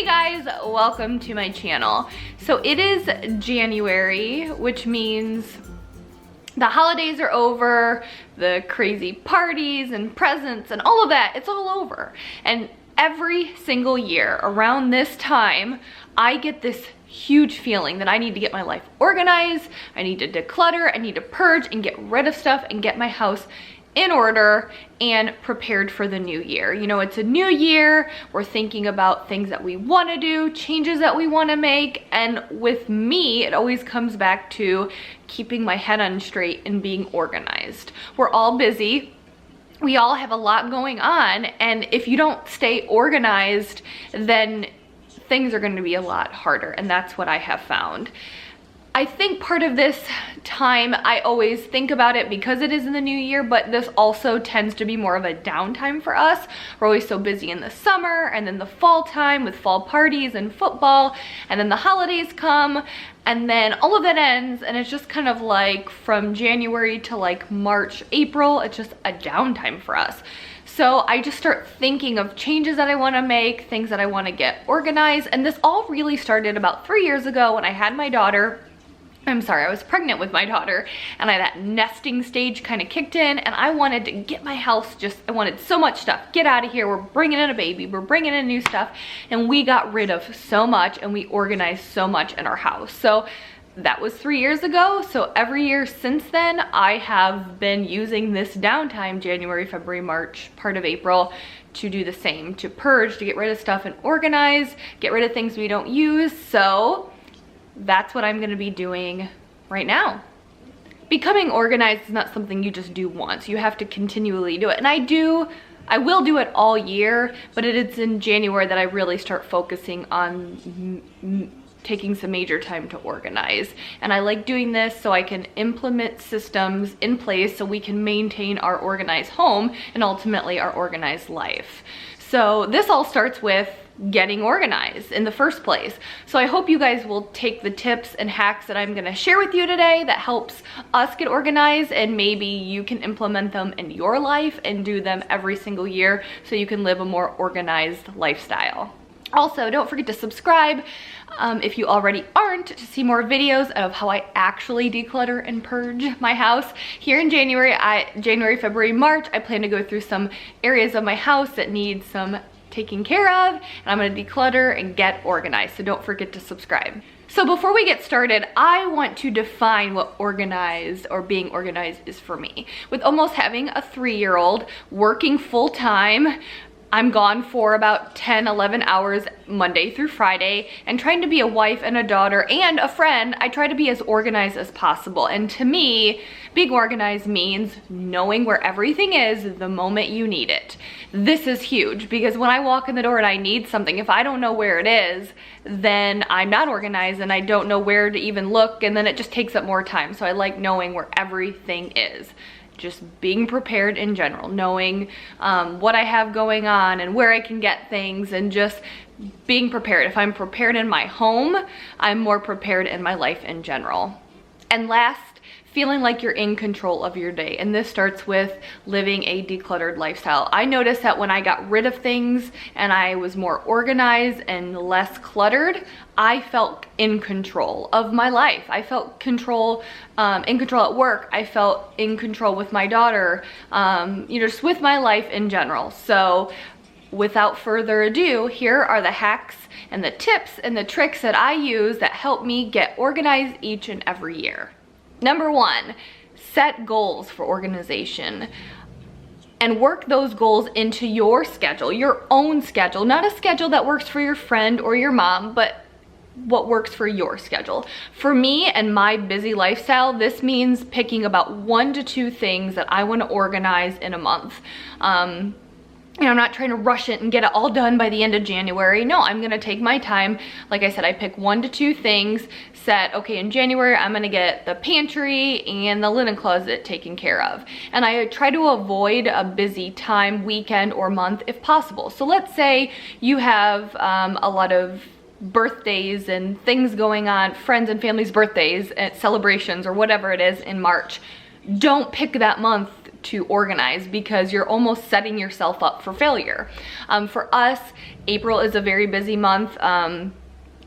Hey guys, welcome to my channel. So it is January, which means the holidays are over, the crazy parties and presents and all of that, it's all over. And every single year around this time, I get this huge feeling that I need to get my life organized, I need to declutter, I need to purge and get rid of stuff and get my house in order and prepared for the new year. You know, it's a new year, we're thinking about things that we want to do, changes that we want to make, and with me, it always comes back to keeping my head on straight and being organized. We're all busy. We all have a lot going on, and if you don't stay organized, then things are going to be a lot harder, and that's what I have found. I think part of this time, I always think about it because it is in the new year, but this also tends to be more of a downtime for us. We're always so busy in the summer and then the fall time with fall parties and football, and then the holidays come, and then all of that ends, and it's just kind of like from January to like March, April, it's just a downtime for us. So I just start thinking of changes that I want to make, things that I want to get organized, and this all really started about 3 years ago when I had my daughter. I was pregnant with my daughter, and that nesting stage kind of kicked in, and I wanted to get my house I wanted so much stuff. Get out of here, we're bringing in a baby, we're bringing in new stuff, and we got rid of so much and we organized so much in our house. So that was 3 years ago, so every year since then, I have been using this downtime, January, February, March, part of April, to do the same, to purge, to get rid of stuff and organize, get rid of things we don't use. So that's what I'm gonna be doing right now. Becoming organized is not something you just do once. You have to continually do it. And I will do it all year, but it's in January that I really start focusing on taking some major time to organize. And I like doing this so I can implement systems in place so we can maintain our organized home and ultimately our organized life. So this all starts with getting organized in the first place. So I hope you guys will take the tips and hacks that I'm gonna share with you today that helps us get organized, and maybe you can implement them in your life and do them every single year so you can live a more organized lifestyle. Also, don't forget to subscribe if you already aren't, to see more videos of how I actually declutter and purge my house. Here in January, February, March, I plan to go through some areas of my house that need some taking care of, and I'm gonna declutter and get organized, so don't forget to subscribe. So before we get started, I want to define what organized or being organized is for me. With almost having a 3-year-old working full-time, I'm gone for about 10, 11 hours Monday through Friday, and trying to be a wife and a daughter and a friend, I try to be as organized as possible. And to me, being organized means knowing where everything is the moment you need it. This is huge because when I walk in the door and I need something, if I don't know where it is, then I'm not organized and I don't know where to even look, and then it just takes up more time. So I like knowing where everything is. Just being prepared in general, knowing what I have going on and where I can get things, and just being prepared. If I'm prepared in my home, I'm more prepared in my life in general. And last, feeling like you're in control of your day. And this starts with living a decluttered lifestyle. I noticed that when I got rid of things and I was more organized and less cluttered, I felt in control of my life. I felt in control at work. I felt in control with my daughter, just with my life in general. So without further ado, here are the hacks and the tips and the tricks that I use that help me get organized each and every year. Number 1, set goals for organization and work those goals into your schedule, your own schedule, not a schedule that works for your friend or your mom, but what works for your schedule. For me and my busy lifestyle, this means picking about 1 to 2 things that I want to organize in a month. I'm not trying to rush it and get it all done by the end of January. No, I'm gonna take my time. Like I said, I pick 1 to 2 things, okay, in January, I'm gonna get the pantry and the linen closet taken care of. And I try to avoid a busy time, weekend or month if possible. So let's say you have a lot of birthdays and things going on, friends and family's birthdays, celebrations or whatever it is in March. Don't pick that month to organize, because you're almost setting yourself up for failure. For us, April is a very busy month.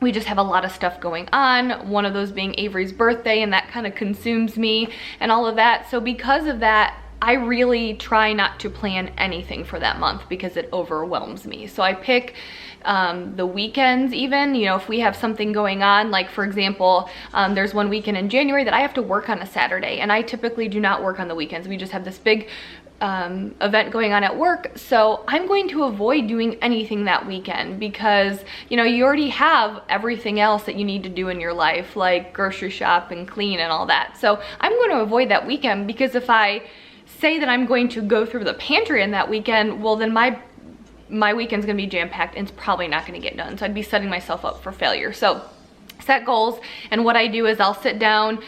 We just have a lot of stuff going on, one of those being Avery's birthday, and that kind of consumes me and all of that. So because of that, I really try not to plan anything for that month because it overwhelms me. So I pick the weekends even, you know, if we have something going on, like for example, there's one weekend in January that I have to work on a Saturday, and I typically do not work on the weekends. We just have this big event going on at work, so I'm going to avoid doing anything that weekend because, you know, you already have everything else that you need to do in your life, like grocery shop and clean and all that. So I'm going to avoid that weekend, because if I say that I'm going to go through the pantry in that weekend, well then my weekend's gonna be jam-packed and it's probably not gonna get done. So I'd be setting myself up for failure. So set goals, and what I do is I'll sit down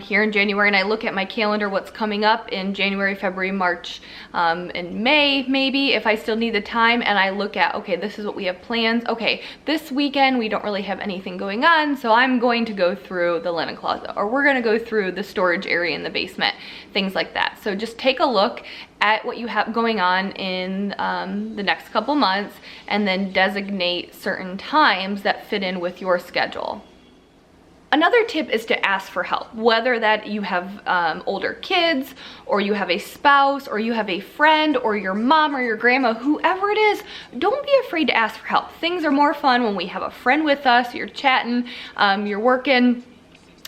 here in January and I look at my calendar, what's coming up in January, February, March, and May maybe, if I still need the time, and I look at, okay, this is what we have plans. Okay, this weekend we don't really have anything going on, so I'm going to go through the linen closet, or we're gonna go through the storage area in the basement, things like that. So just take a look at what you have going on in the next couple months, and then designate certain times that fit in with your schedule. Another tip is to ask for help, whether that you have older kids, or you have a spouse, or you have a friend, or your mom or your grandma, whoever it is. Don't be afraid to ask for help. Things are more fun when we have a friend with us, you're chatting, you're working.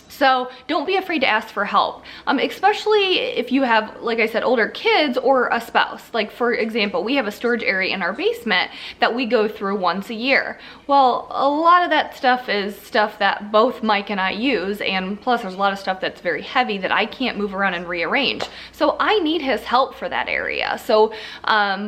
So don't be afraid to ask for help, especially if you have, like I said, older kids or a spouse. Like for example, we have a storage area in our basement that we go through once a year. Well, a lot of that stuff is stuff that both Mike and I use, and plus there's a lot of stuff that's very heavy that I can't move around and rearrange. So I need his help for that area. So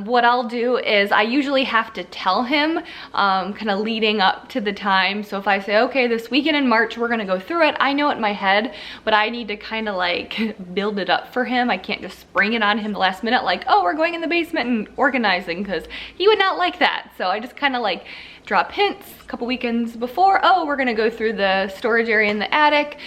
what I'll do is I usually have to tell him kind of leading up to the time. So if I say, okay, this weekend in March, we're gonna go through it, I know it in my head, but I need to kind of like build it up for him. I can't just spring it on him the last minute like, oh, we're going in the basement and organizing, because he would not like that. So I just kind of like drop hints a couple weekends before, oh, we're gonna go through the storage area in the attic.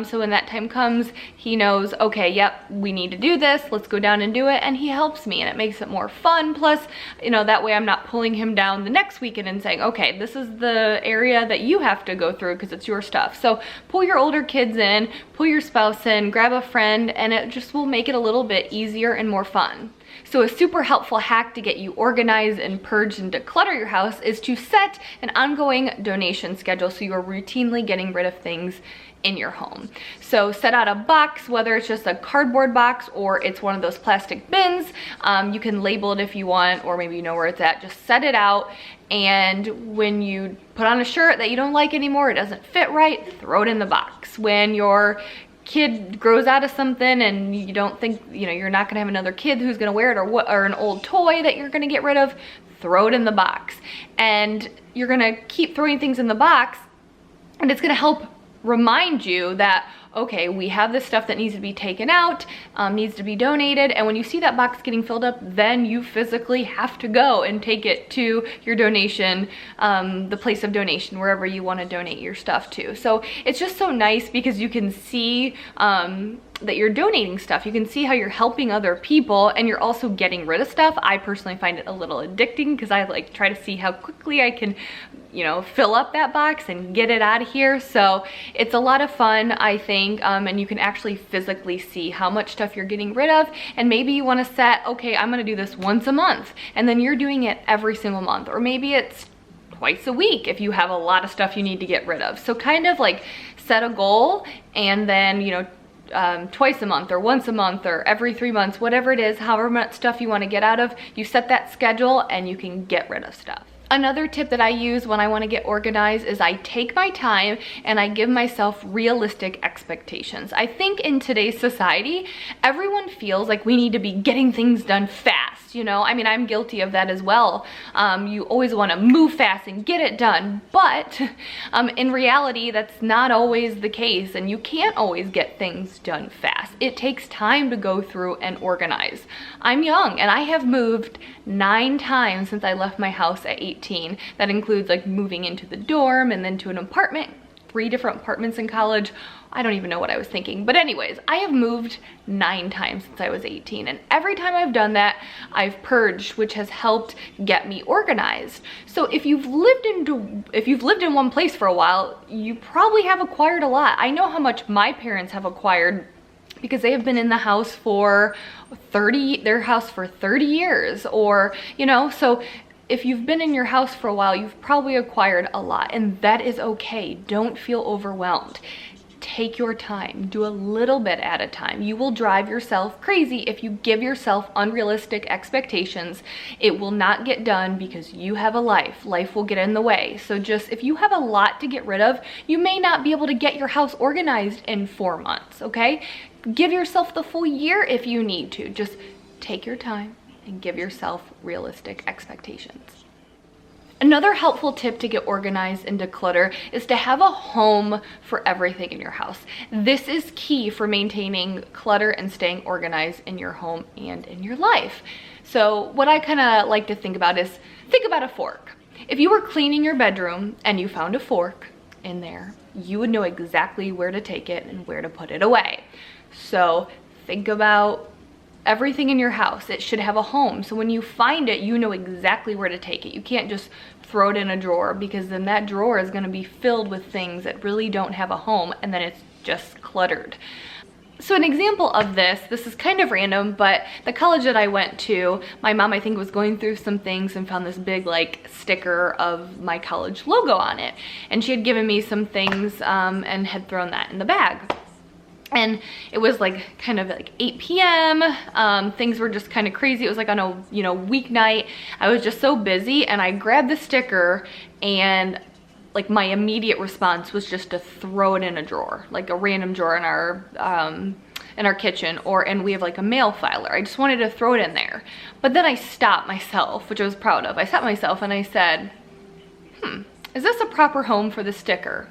So when that time comes, he knows, okay, yep, we need to do this, let's go down and do it, and he helps me, and it makes it more fun. Plus, you know, that way I'm not pulling him down the next weekend and saying, okay, this is the area that you have to go through because it's your stuff. So pull your older kids in, pull your spouse in, grab a friend, and it just will make it a little bit easier and more fun. So a super helpful hack to get you organized and purged and declutter your house is to set an ongoing donation schedule, so you are routinely getting rid of things in your home. So set out a box, whether it's just a cardboard box or it's one of those plastic bins. You can label it if you want, or maybe you know where it's at. Just set it out, and when you put on a shirt that you don't like anymore, it doesn't fit right, throw it in the box. When your kid grows out of something and you don't think, you know, you're not gonna have another kid who's gonna wear it, or an old toy that you're gonna get rid of, throw it in the box. And you're gonna keep throwing things in the box, and it's gonna help remind you that, okay, we have this stuff that needs to be taken out, needs to be donated, and when you see that box getting filled up, then you physically have to go and take it to your donation, the place of donation, wherever you want to donate your stuff to. So it's just so nice because you can see that you're donating stuff. You can see how you're helping other people, and you're also getting rid of stuff. I personally find it a little addicting because I like try to see how quickly I can, you know, fill up that box and get it out of here. So it's a lot of fun, I think, and you can actually physically see how much stuff you're getting rid of. And maybe you want to set, okay, I'm gonna do this once a month, and then you're doing it every single month, or maybe it's twice a week if you have a lot of stuff you need to get rid of. So kind of like set a goal, and then, you know, twice a month or once a month or every 3 months, whatever it is, however much stuff you want to get out of, you set that schedule and you can get rid of stuff. Another tip that I use when I want to get organized is I take my time and I give myself realistic expectations. I think in today's society, everyone feels like we need to be getting things done fast, you know? I mean, I'm guilty of that as well. You always want to move fast and get it done, but in reality, that's not always the case, and you can't always get things done fast. It takes time to go through and organize. I'm young and I have moved 9 times since I left my house at 18. That includes like moving into the dorm and then to an apartment 3 different apartments in college. I don't even know what I was thinking. But anyways, I have moved 9 times since I was 18. And every time I've done that, I've purged, which has helped get me organized. So if you've lived in one place for a while, you probably have acquired a lot. I know how much my parents have acquired because they have been in the house for 30 years, or, you know, so if you've been in your house for a while, you've probably acquired a lot, and that is okay. Don't feel overwhelmed. Take your time, do a little bit at a time. You will drive yourself crazy if you give yourself unrealistic expectations. It will not get done because you have a life. Life will get in the way. So just, if you have a lot to get rid of, you may not be able to get your house organized in 4 months, okay? Give yourself the full year if you need to. Just take your time and give yourself realistic expectations. Another helpful tip to get organized and declutter is to have a home for everything in your house. This is key for maintaining clutter and staying organized in your home and in your life. So what I kind of like to think about is, think about a fork. If you were cleaning your bedroom and you found a fork in there, you would know exactly where to take it and where to put it away. So think about everything in your house. It should have a home. So when you find it, you know exactly where to take it. You can't just throw it in a drawer, because then that drawer is going to be filled with things that really don't have a home, and then it's just cluttered. So an example of this is kind of random, but the college that I went to, my mom, I think, was going through some things and found this big like sticker of my college logo on it. And she had given me some things and had thrown that in the bag. And it was like kind of like 8 p.m. Things were just kind of crazy. It was like on a, you know, weeknight. I was just so busy, and I grabbed the sticker, and like my immediate response was just to throw it in a drawer, like a random drawer in our kitchen, and we have like a mail filer. I just wanted to throw it in there. But then I stopped myself, which I was proud of. I stopped myself and I said, is this a proper home for the sticker?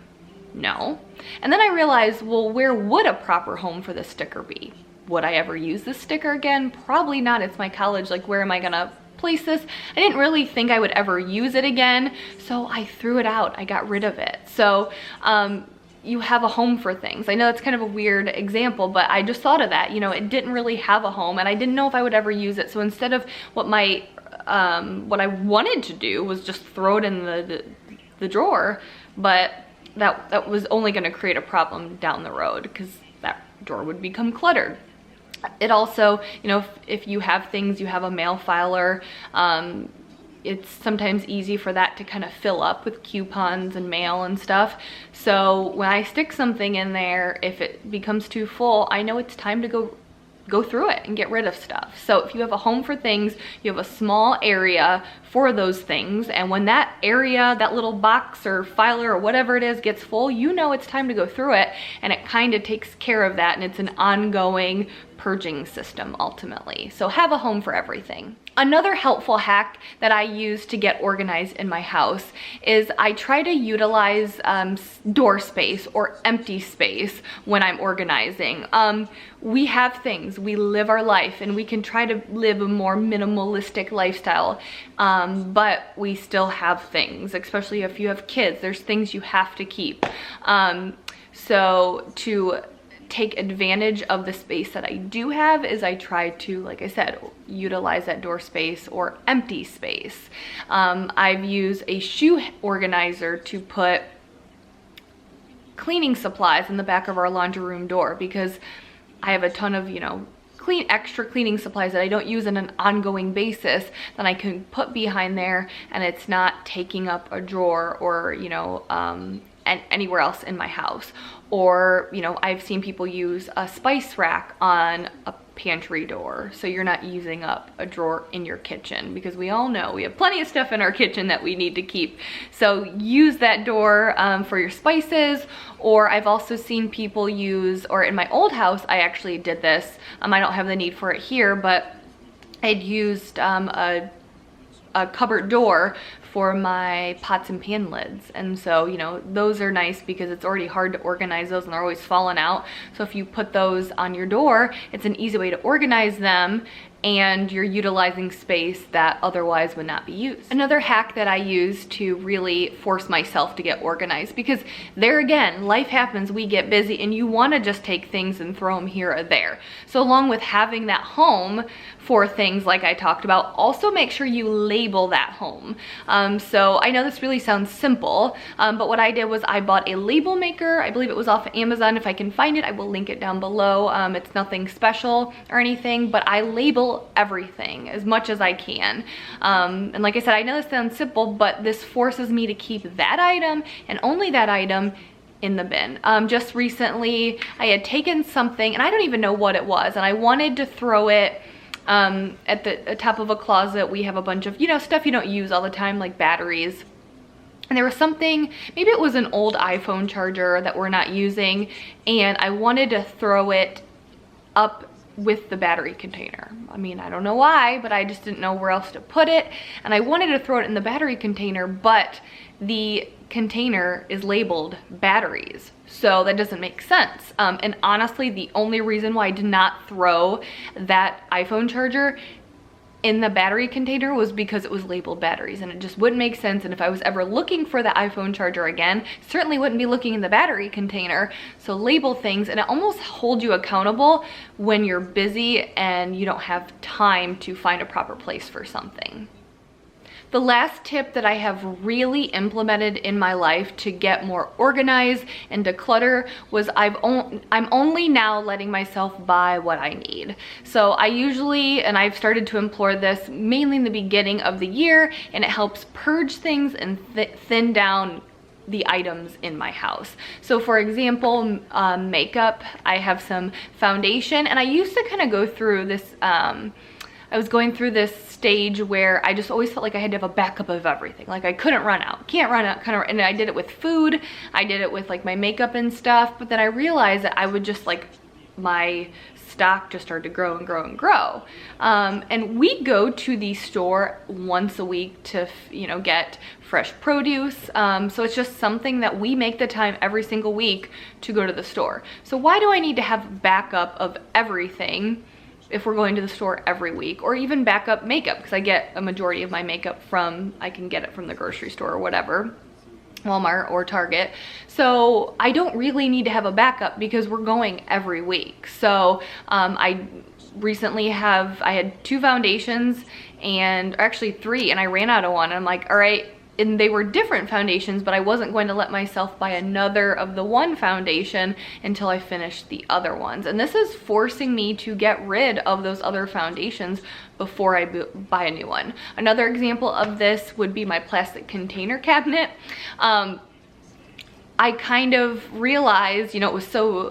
No. And then I realized, well, where would a proper home for this sticker be? Would I ever use this sticker again? Probably not. It's my college. Like, where am I gonna place this? I didn't really think I would ever use it again, so I threw it out. I got rid of it. So you have a home for things. I know it's kind of a weird example, but I just thought of that. You know, it didn't really have a home, and I didn't know if I would ever use it. So instead of what I wanted to do was just throw it in the drawer, but that was only going to create a problem down the road, because that drawer would become cluttered. It also, you know, if you have things, you have a mail filer, it's sometimes easy for that to kind of fill up with coupons and mail and stuff. So when I stick something in there, if it becomes too full, I know it's time to go through it and get rid of stuff. So if you have a home for things, you have a small area for those things, and when that area, that little box or filer or whatever it is, gets full, you know it's time to go through it, and it kind of takes care of that, and it's an ongoing purging system ultimately. So have a home for everything. Another helpful hack that I use to get organized in my house is I try to utilize door space or empty space when I'm organizing. We have things, we live our life, and we can try to live a more minimalistic lifestyle, but we still have things, especially if you have kids. There's things you have to keep. So to take advantage of the space that I do have is I try to, like I said, utilize that door space or empty space. I've used a shoe organizer to put cleaning supplies in the back of our laundry room door, because I have a ton of, you know, extra cleaning supplies that I don't use on an ongoing basis, then I can put behind there, and it's not taking up a drawer or, you know, anywhere else in my house. Or, you know, I've seen people use a spice rack on a pantry door, so you're not using up a drawer in your kitchen, because we all know we have plenty of stuff in our kitchen that we need to keep. So use that door for your spices. Or I've also seen people use, or in my old house, I actually did this. I don't have the need for it here, but I'd used a cupboard door for my pots and pan lids. And so, you know, those are nice because it's already hard to organize those, and they're always falling out. So if you put those on your door, it's an easy way to organize them, and you're utilizing space that otherwise would not be used. Another hack that I use to really force myself to get organized, because there again, life happens, we get busy, and you want to just take things and throw them here or there. So along with having that home for things like I talked about, also make sure you label that home. So I know this really sounds simple, but what I did was I bought a label maker. I believe it was off of Amazon. If I can find it, I will link it down below. It's nothing special or anything, but I label everything as much as I can. And like I said, I know this sounds simple, but this forces me to keep that item and only that item in the bin. Just recently, I had taken something, and I don't even know what it was, and I wanted to throw it at the top of a closet. We have a bunch of, you know, stuff you don't use all the time, like batteries. And there was something, maybe it was an old iPhone charger that we're not using, and I wanted to throw it up with the battery container. I mean, I don't know why, but I just didn't know where else to put it. And I wanted to throw it in the battery container, but the container is labeled batteries. So that doesn't make sense. And honestly, the only reason why I did not throw that iPhone charger in the battery container was because it was labeled batteries, and it just wouldn't make sense. And if I was ever looking for the iPhone charger again, certainly wouldn't be looking in the battery container. So label things, and it almost holds you accountable when you're busy and you don't have time to find a proper place for something. The last tip that I have really implemented in my life to get more organized and declutter was I'm only now letting myself buy what I need. So I usually, and I've started to employ this mainly in the beginning of the year, and it helps purge things and thin down the items in my house. So for example, makeup, I have some foundation, and I used to kind of go through this, I was going through this stage where I just always felt like I had to have a backup of everything. Like I couldn't run out, can't run out, kind of, and I did it with food, I did it with like my makeup and stuff, but then I realized that I would just like, my stock just started to grow and grow and grow. And we go to the store once a week to, you know, get fresh produce. So it's just something that we make the time every single week to go to the store. So why do I need to have backup of everything if we're going to the store every week, or even backup makeup? Because I get a majority of my makeup from, I can get it from the grocery store or whatever, Walmart or Target. So I don't really need to have a backup because we're going every week. So I recently I had 2 foundations, and actually 3, and I ran out of one. I'm like, all right, and they were different foundations, but I wasn't going to let myself buy another of the one foundation until I finished the other ones. And this is forcing me to get rid of those other foundations before I buy a new one. Another example of this would be my plastic container cabinet. I kind of realized, you know,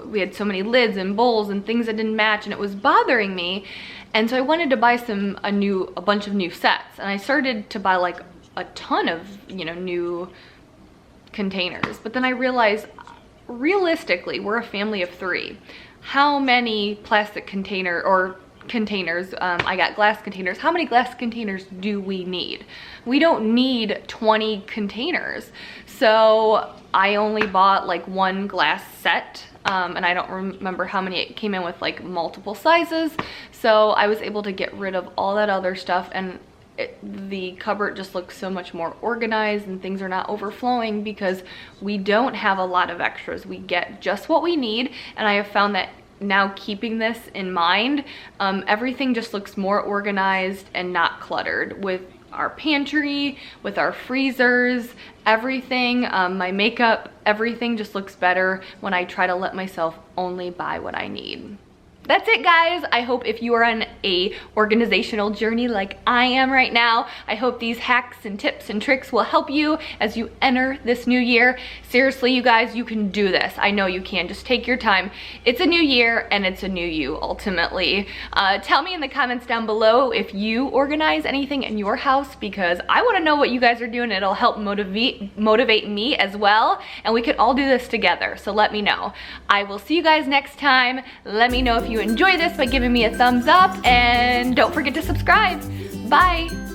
we had so many lids and bowls and things that didn't match, and it was bothering me. And so I wanted to buy a bunch of new sets, and I started to buy like a ton of, you know, new containers. But then I realized, realistically, we're a family of 3. How many plastic containers, I got glass containers. How many glass containers do we need? We don't need 20 containers. So I only bought like 1 glass set, and I don't remember how many. It came in with like multiple sizes. So I was able to get rid of all that other stuff, and the cupboard just looks so much more organized, and things are not overflowing because we don't have a lot of extras. We get just what we need, and I have found that now, keeping this in mind, everything just looks more organized and not cluttered. With our pantry, with our freezers, everything, my makeup, everything just looks better when I try to let myself only buy what I need. That's it, guys. I hope if you are on a organizational journey like I am right now, I hope these hacks and tips and tricks will help you as you enter this new year. Seriously, you guys, you can do this. I know you can. Just take your time. It's a new year, and it's a new you, ultimately. Tell me in the comments down below if you organize anything in your house, because I want to know what you guys are doing. It'll help motivate me as well, and we can all do this together. So let me know. I will see you guys next time. Let me know if you enjoy this by giving me a thumbs up, and don't forget to subscribe. Bye.